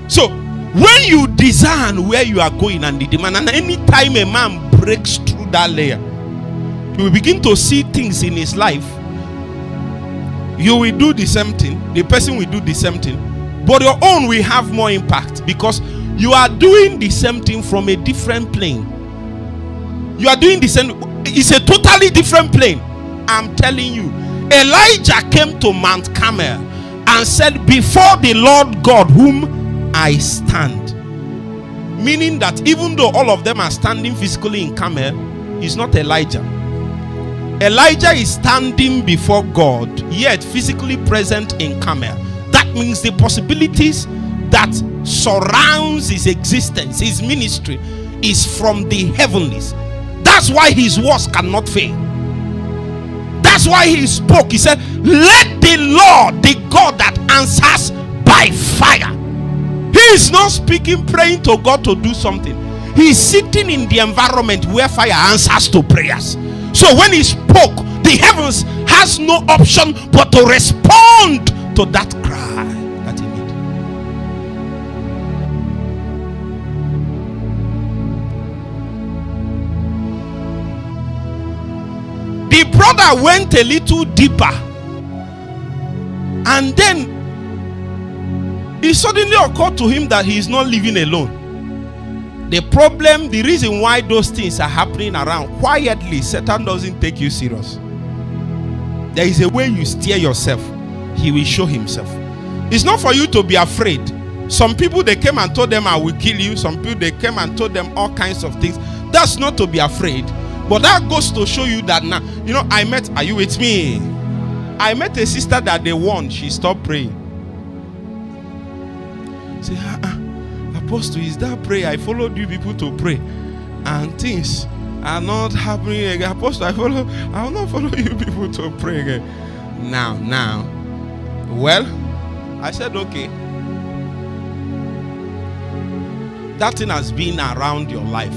So when you discern where you are going and the demand, and any time a man breaks through that layer, you will begin to see things in his life. You will do the same thing, the person will do the same thing, but your own will have more impact because you are doing the same thing from a different plane. You are doing the same, it's a totally different plane. I'm telling you, Elijah came to Mount Carmel and said, before the Lord God whom I stand. Meaning that even though all of them are standing physically in Carmel, it's not Elijah. Elijah is standing before God, yet physically present in Carmel. That means the possibilities that surrounds his existence, his ministry, is from the heavenlies. That's why his words cannot fail. That's why he spoke. He said, let the Lord, the God that answers by fire. He is not speaking, praying to God to do something. He is sitting in the environment where fire answers to prayers. So when he spoke, the heavens has no option but to respond to that cry that he made. The brother went a little deeper, and then it suddenly occurred to him that he is not living alone. The problem, the reason why those things are happening around quietly, Satan doesn't take you serious. There is a way you steer yourself. He will show himself. It's not for you to be afraid. Some people, they came and told them, I will kill you. Some people, they came and told them all kinds of things. That's not to be afraid. But that goes to show you that now, you know, are you with me? I met a sister that they warned. She stopped praying. Say, Apostle, is that prayer? I followed you people to pray, and things are not happening again. Apostle, I will not follow you people to pray again. Now. Well, I said, okay. That thing has been around your life.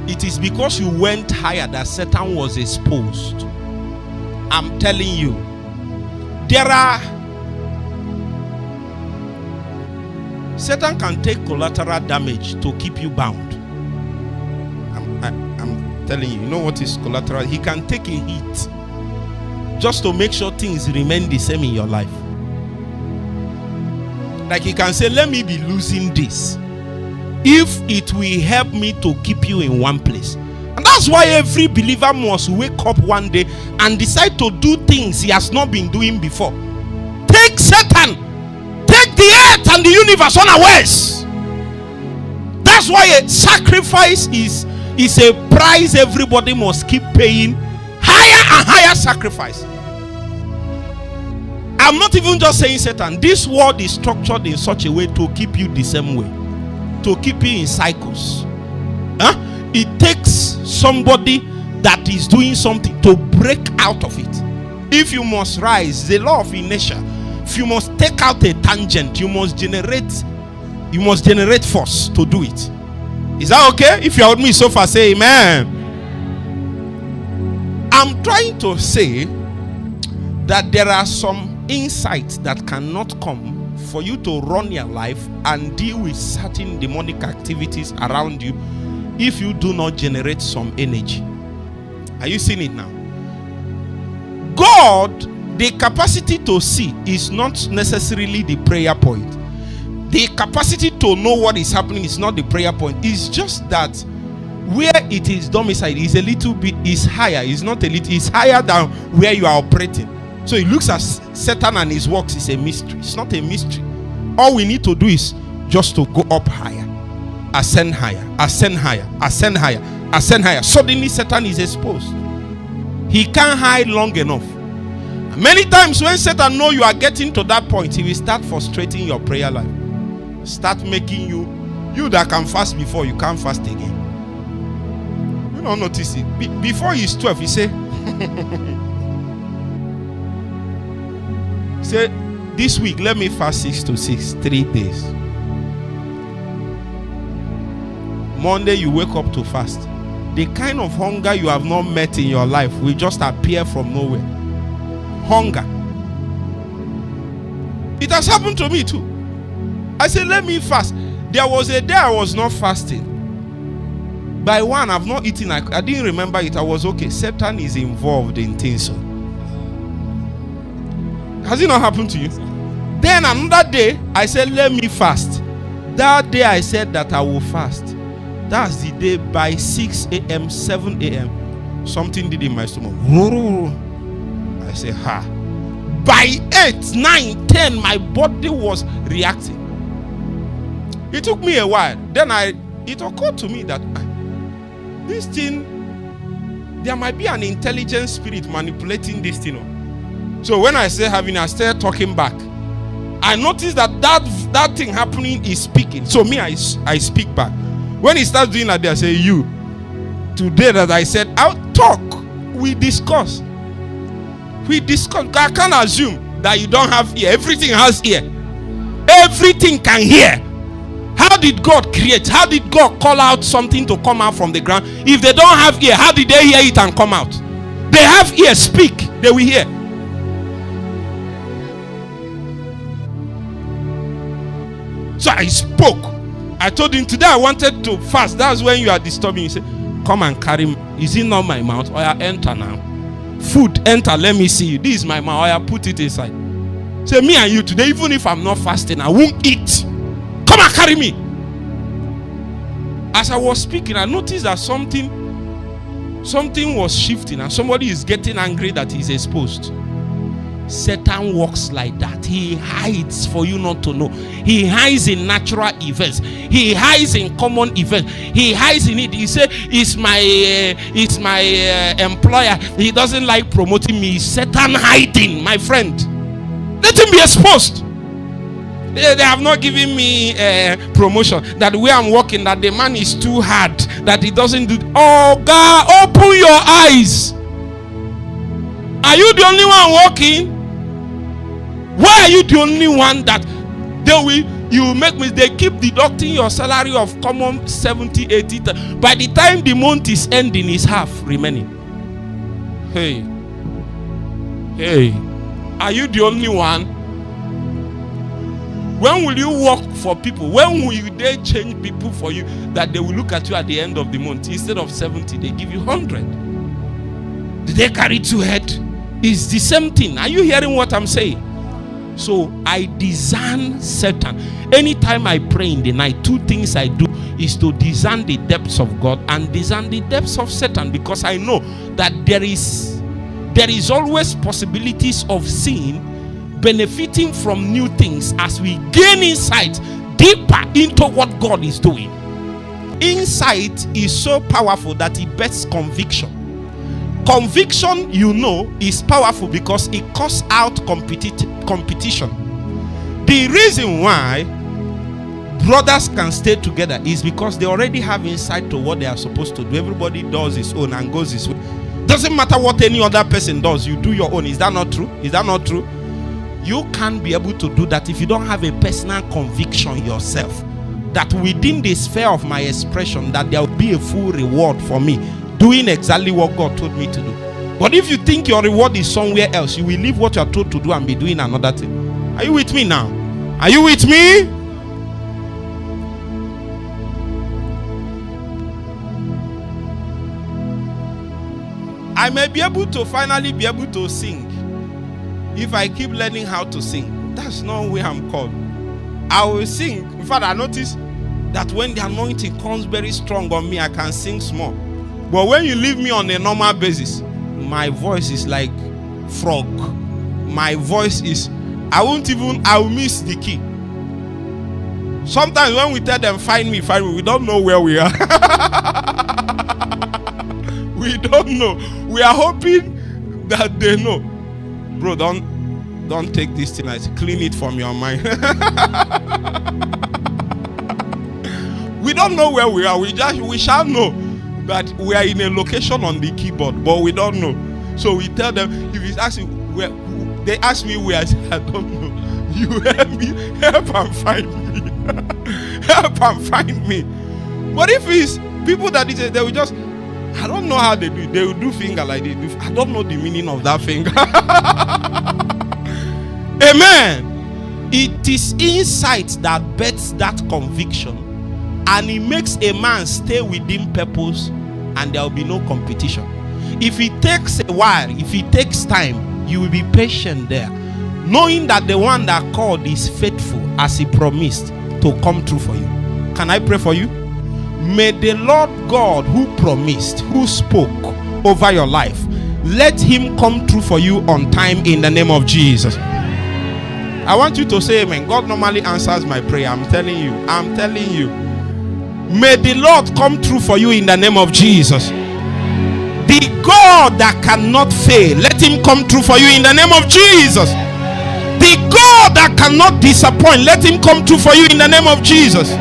It is because you went higher that Satan was exposed. I'm telling you, Satan can take collateral damage to keep you bound. I'm telling you, you know what is collateral? He can take a hit just to make sure things remain the same in your life. Like he can say, let me be losing this if it will help me to keep you in one place. And that's why every believer must wake up one day and decide to do things he has not been doing before. Take Satan, take the earth and the universe unawares. That's why a sacrifice is a price everybody must keep paying. Higher and higher sacrifice. I'm not even just saying Satan. This world is structured in such a way to keep you the same way, to keep you in cycles. It takes somebody that is doing something to break out of it. If you must rise, the law of inertia. If you must take out a tangent, you must generate force to do it. Is that okay? If you are with me so far, say amen. I'm trying to say that there are some insights that cannot come for you to run your life and deal with certain demonic activities around you if you do not generate some energy. Are you seeing it now? God, the capacity to see is not necessarily the prayer point. The capacity to know what is happening is not the prayer point. It's just that where it is domiciled is a little bit, is higher. It's not a little, it's higher than where you are operating. So it looks at Satan and his works is a mystery. It's not a mystery. All we need to do is just to go up higher, ascend higher, ascend higher, ascend higher, ascend higher. Suddenly Satan is exposed. He can't hide long enough. Many times when Satan knows you are getting to that point, he will start frustrating your prayer life. Start making you that can fast before, you can't fast again. You don't notice it. Before he's 12, he say, this week let me fast 6 to 6, 3 days. Monday you wake up to fast. The kind of hunger you have not met in your life will just appear from nowhere. Hunger. It has happened to me too. I said, let me fast. There was a day I was not fasting. By 1, I've not eaten. I didn't remember it. I was okay. Satan is involved in things. So. Has it not happened to you? Then another day, I said, let me fast. That day I said that I will fast. That's the day by 6 a.m., 7 a.m., something did in my stomach. I said, ha. By 8, 9, 10, my body was reacting. It took me a while. Then it occurred to me that this thing, there might be an intelligent spirit manipulating this thing. So when I say having, I started talking back. I noticed that thing happening is speaking. So me, I speak back. When he starts doing like that, I say, you. Today that I said, I'll talk. We discuss. I can't assume that you don't have ear. Everything has ear. Everything can hear. How did God create? How did God call out something to come out from the ground? If they don't have ear, how did they hear it and come out? They have ear, speak, they will hear. So I spoke. I told him, today I wanted to fast. That's when you are disturbing. He said, come and carry me. Is it not my mouth? Or I enter now. Food, enter, let me see you. This is my mouth. Or I put it inside. Say, me and you today, even if I'm not fasting, I won't eat. Come and carry me. As I was speaking, I noticed that something was shifting and somebody is getting angry that he's exposed. Satan works like that. He hides for you not to know. He hides in natural events. He hides in common events. He hides in it. He said, it's my employer. He doesn't like promoting me. Satan hiding, my friend. Let him be exposed. They have not given me promotion. That where I'm working, that the man is too hard. That he doesn't do. Oh God, open your eyes. Are you the only one working? Why are you the only one that they keep deducting your salary of common 70, 80. By the time the month is ending, is half remaining. Hey, are you the only one? When will you work for people? When will they change people for you that they will look at you at the end of the month? Instead of 70, they give you 100. Did they carry 2 head? It's the same thing. Are you hearing what I'm saying? So I discern Satan. Anytime I pray in the night, 2 things I do is to discern the depths of God and discern the depths of Satan, because I know that there is always possibilities of seeing, benefiting from new things as we gain insight deeper into what God is doing. Insight is so powerful that it bets conviction. Conviction, is powerful because it calls out competition. The reason why brothers can stay together is because they already have insight to what they are supposed to do. Everybody does his own and goes his way. Doesn't matter what any other person does, you do your own. Is that not true? Is that not true? You can't be able to do that if you don't have a personal conviction yourself that within the sphere of my expression that there will be a full reward for me doing exactly what God told me to do. But if you think your reward is somewhere else, you will leave what you are told to do and be doing another thing. Are you with me now? Are you with me? I may be able to finally be able to sing if I keep learning how to sing. That's not where I'm called. I will sing. In fact, I notice that when the anointing comes very strong on me, I can sing small. But when you leave me on a normal basis, my voice is like frog. My voice is, I will miss the key. Sometimes when we tell them, find me, we don't know where we are. We don't know. We are hoping that they know. Bro, don't take this thing. Clean it from your mind. We don't know where we are. We shall know that we are in a location on the keyboard, but we don't know. So we tell them, if you ask me where, they ask me where, I say, I don't know. You help me, help and find me. Help and find me. But if it's people that they will just, I don't know how they do it. They will do finger like they do. I don't know the meaning of that finger. Amen. It is insight that bets that conviction, and it makes a man stay within purpose, and there will be no competition. If it takes a while, if it takes time, you will be patient there, knowing that the one that called is faithful as he promised to come true for you. Can I pray for you? May the Lord God who promised, who spoke over your life, let him come true for you on time in the name of Jesus. I want you to say amen. God normally answers my prayer. I'm telling you. May the Lord come true for you in the name of Jesus. The God that cannot fail, let him come true for you in the name of Jesus. The God that cannot disappoint, let him come true for you in the name of Jesus.